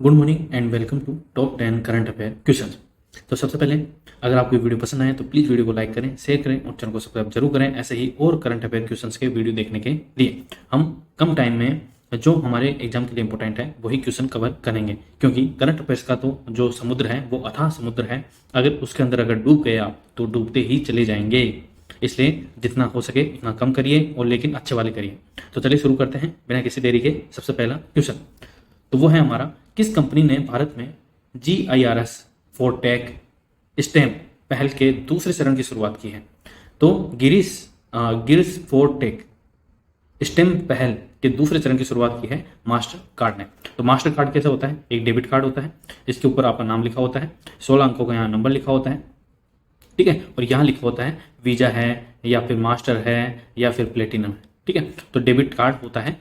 Good morning and welcome to top 10 current affair questions. तो सबसे पहले अगर आपको वीडियो पसंद आए तो प्लीज़ वीडियो को लाइक करें, शेयर करें और चैनल को सब्सक्राइब जरूर करें। ऐसे ही और करंट अफेयर क्वेश्चंस के वीडियो देखने के लिए हम कम टाइम में जो हमारे एग्जाम के लिए इंपॉर्टेंट है वही क्वेश्चन कवर करेंगे, क्योंकि करंट अफेयर्स का तो जो समुद्र है वो अथाह समुद्र है। अगर उसके अंदर अगर डूब गए आप तो डूबते ही चले जाएंगे। इसलिए जितना हो सके उतना कम करिए और लेकिन अच्छे वाले करिए। तो चलिए शुरू करते हैं बिना किसी देरी के। सबसे पहला क्वेश्चन तो वो है हमारा, किस कंपनी ने भारत में GIRS फॉर टेक स्टेम पहल के दूसरे चरण की शुरुआत की है? तो गिरिस फॉर टेक स्टेम पहल के दूसरे चरण की शुरुआत की है मास्टर कार्ड ने। तो मास्टर कार्ड कैसा होता है? एक डेबिट कार्ड होता है जिसके ऊपर आपका नाम लिखा होता है, 16 अंकों का यहाँ नंबर लिखा होता है, ठीक है, और यहाँ लिखा होता है वीजा है या फिर मास्टर है या फिर प्लेटिनम है, ठीक है। तो डेबिट कार्ड होता है,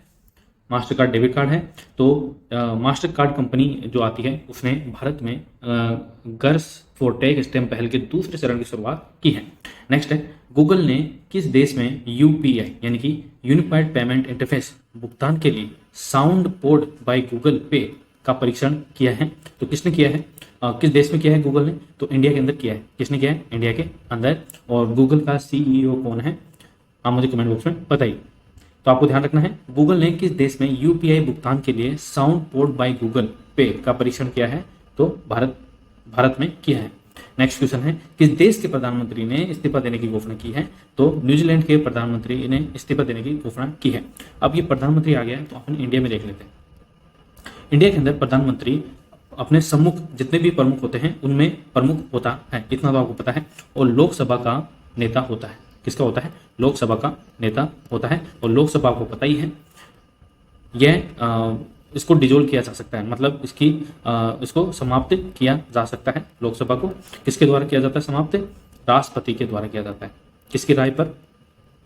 मास्टर कार्ड डेबिट कार्ड है। तो मास्टर कार्ड कंपनी जो आती है उसने भारत में गर्स फॉर टेक स्टेम पहल के दूसरे चरण की शुरुआत की है। नेक्स्ट है, गूगल ने किस देश में UPI यानी कि यूनिफाइड पेमेंट इंटरफेस भुगतान के लिए साउंड पोर्ट बाय गूगल पे का परीक्षण किया है? तो किसने किया है? किस देश में किया है गूगल ने? तो इंडिया के अंदर किया है। किसने किया है? इंडिया के अंदर। और गूगल का CEO कौन है? आप मुझे कमेंट बॉक्स में बताइए। तो आपको ध्यान रखना है, गूगल ने किस देश में UPI भुगतान के लिए साउंड पोर्ट बाय गूगल पे का परीक्षण किया है? तो भारत में किया है। नेक्स्ट क्वेश्चन है, किस देश के प्रधानमंत्री ने इस्तीफा देने की घोषणा की है? तो न्यूजीलैंड के प्रधानमंत्री ने इस्तीफा देने की घोषणा की है। अब ये प्रधानमंत्री आ गया है तो अपन इंडिया में देख लेते हैं। इंडिया के अंदर प्रधानमंत्री अपने सम्मुख जितने भी प्रमुख होते हैं उनमें प्रमुख होता है, इतना तो आपको पता है। और लोकसभा का नेता होता है। किसका होता है? लोकसभा का नेता होता है। और लोकसभा को पता ही है, यह इसको डिजोल्व किया जा सकता है, मतलब इसको समाप्त किया जा सकता है। लोकसभा को किसके द्वारा किया जाता है समाप्त? राष्ट्रपति के द्वारा किया जाता है। किसकी राय पर?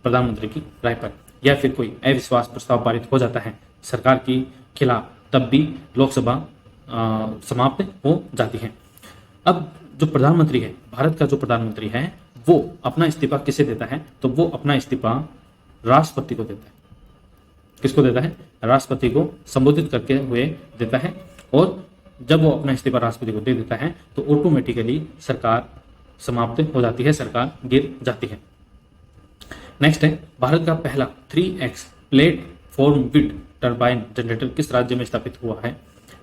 प्रधानमंत्री की राय पर। या फिर कोई अविश्वास प्रस्ताव पारित हो जाता है सरकार की खिलाफ, तब भी लोकसभा समाप्त हो जाती है। अब जो प्रधानमंत्री है, भारत का जो प्रधानमंत्री है, वो अपना इस्तीफा किसे देता है? तो वो अपना इस्तीफा राष्ट्रपति को देता है। किसको देता है? राष्ट्रपति को संबोधित करके हुए देता है। और जब वो अपना इस्तीफा राष्ट्रपति को दे देता है तो ऑटोमेटिकली सरकार समाप्त हो जाती है, सरकार गिर जाती है। नेक्स्ट है, भारत का पहला 3X platform wind turbine generator किस राज्य में स्थापित हुआ है?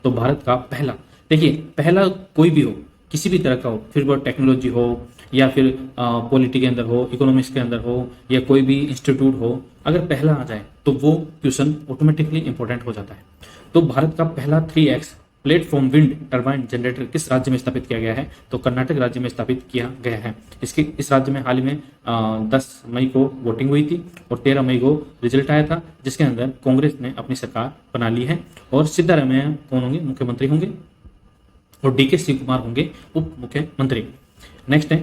तो भारत का पहला, देखिए पहला कोई भी हो, किसी भी तरह का हो, फिर वो टेक्नोलॉजी हो या फिर पॉलिटी के अंदर हो, इकोनॉमिक्स के अंदर हो या कोई भी इंस्टीट्यूट हो, अगर पहला आ जाए तो वो क्वेश्चन ऑटोमेटिकली इंपॉर्टेंट हो जाता है। तो भारत का पहला 3X platform wind turbine generator किस राज्य में स्थापित किया गया है? तो कर्नाटक राज्य में स्थापित किया गया है। इस राज्य में हाल ही में 10 मई को वोटिंग हुई थी और 13 मई को रिजल्ट आया था, जिसके अंदर कांग्रेस ने अपनी सरकार बना ली है। और सिद्धारमैया कौन होंगे? मुख्यमंत्री होंगे। और DK शिव कुमार होंगे उप मुख्यमंत्री। नेक्स्ट है,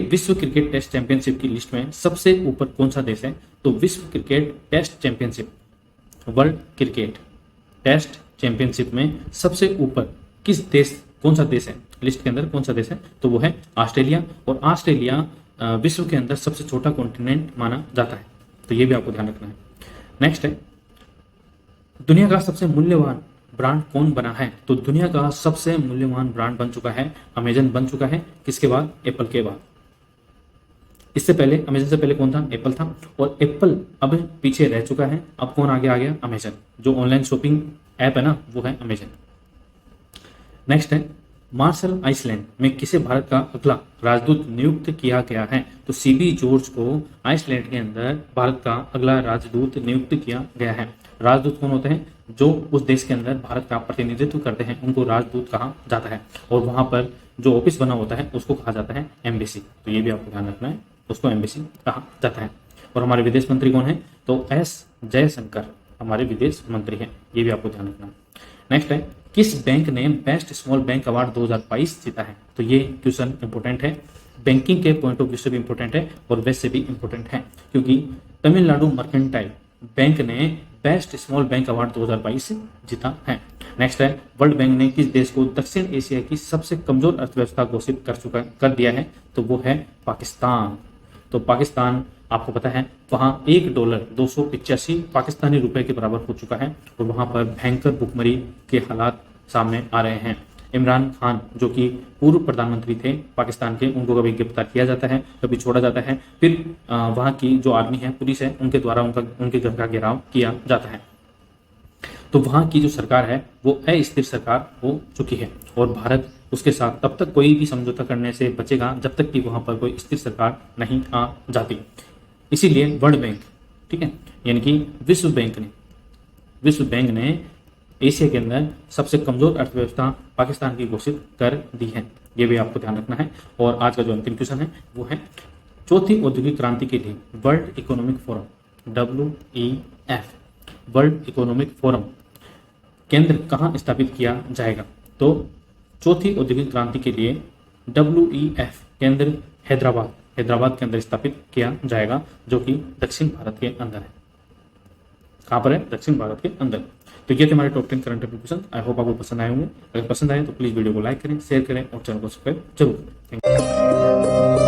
विश्व क्रिकेट टेस्ट चैंपियनशिप की लिस्ट में सबसे ऊपर कौन सा देश है? तो विश्व cricket test championship, world cricket test championship में सबसे ऊपर कौन सा देश है? लिस्ट के अंदर कौन सा देश है? तो वो है ऑस्ट्रेलिया। और ऑस्ट्रेलिया विश्व के अंदर सबसे छोटा कॉन्टिनेंट माना जाता है। तो ये भी आपको ध्यान रखना है। नेक्स्ट है, दुनिया का सबसे मूल्यवान ब्रांड कौन बना है? तो दुनिया का सबसे मूल्यवान ब्रांड बन चुका है अमेजन बन चुका है। किसके बाद? एप्पल के बाद। इससे पहले, अमेजन से पहले कौन था? एप्पल था। और एप्पल अब पीछे रह चुका है, अब कौन आगे आ गया? अमेजन। जो ऑनलाइन शॉपिंग ऐप है ना, वो है अमेजन। नेक्स्ट है, मार्शल आइसलैंड में किसे भारत का अगला राजदूत नियुक्त किया गया है? तो CB जॉर्ज को आइसलैंड के अंदर भारत का अगला राजदूत नियुक्त किया गया है। राजदूत कौन होते हैं? जो उस देश के अंदर भारत का प्रतिनिधित्व करते हैं उनको राजदूत कहा जाता है। और वहां पर जो ऑफिस बना होता है उसको कहा जाता है एम्बेसी। तो ये भी आपको ध्यान रखना है, उसको एम्बेसी कहा जाता है। और हमारे विदेश मंत्री कौन है? तो S जयशंकर हमारे विदेश मंत्री हैं। ये भी आपको ध्यान रखना है। नेक्स्ट है, किस बैंक ने बेस्ट स्मॉल बैंक अवार्ड 2022 जीता है? तो ये क्वेश्चन इंपॉर्टेंट है, बैंकिंग के पॉइंट ऑफ व्यू से भी इंपॉर्टेंट है और वैसे भी इंपॉर्टेंट है, क्योंकि तमिलनाडु मर्केंटाइल बैंक ने बेस्ट स्मॉल बैंक अवार्ड 2022 जीता है। नेक्स्ट है, वर्ल्ड बैंक ने किस देश को दक्षिण एशिया की सबसे कमजोर अर्थव्यवस्था घोषित कर दिया है? तो वो है पाकिस्तान। तो पाकिस्तान, आपको पता है, वहाँ $1 285 पाकिस्तानी रुपए के बराबर हो चुका है और वहाँ पर भयंकर भुखमरी के हालात सामने आ रहे हैं। इमरान खान जो कि पूर्व प्रधानमंत्री थे पाकिस्तान के, उनको कभी गिरफ्तार किया जाता है, कभी छोड़ा जाता है, फिर वहाँ की जो आर्मी है, पुलिस है, उनके द्वारा उनके घर का घेराव किया जाता है। तो वहाँ की जो सरकार है वो अस्थिर सरकार हो चुकी है और भारत उसके साथ तब तक कोई भी समझौता करने से बचेगा जब तक कि वहाँ पर कोई स्थिर सरकार नहीं आ जाती। इसीलिए वर्ल्ड बैंक, ठीक है, यानी कि विश्व बैंक ने एशिया के अंदर सबसे कमजोर अर्थव्यवस्था पाकिस्तान की घोषित कर दी है। ये भी आपको ध्यान रखना है। और आज का जो अंतिम क्वेश्चन है वो है, चौथी औद्योगिक क्रांति के लिए world economic forum WEF, world economic forum केंद्र कहाँ स्थापित किया जाएगा? तो चौथी औद्योगिक क्रांति के लिए WEF केंद्र हैदराबाद के अंदर स्थापित किया जाएगा, जो कि दक्षिण भारत के अंदर है। कहाँ पर है? दक्षिण भारत के अंदर। तो ये थे हमारे top 10 current affair question. I hope आपको पसंद आए होंगे। अगर पसंद आए तो प्लीज वीडियो को लाइक करें, शेयर करें और चैनल को सब्सक्राइब जरूर करें। Thank you.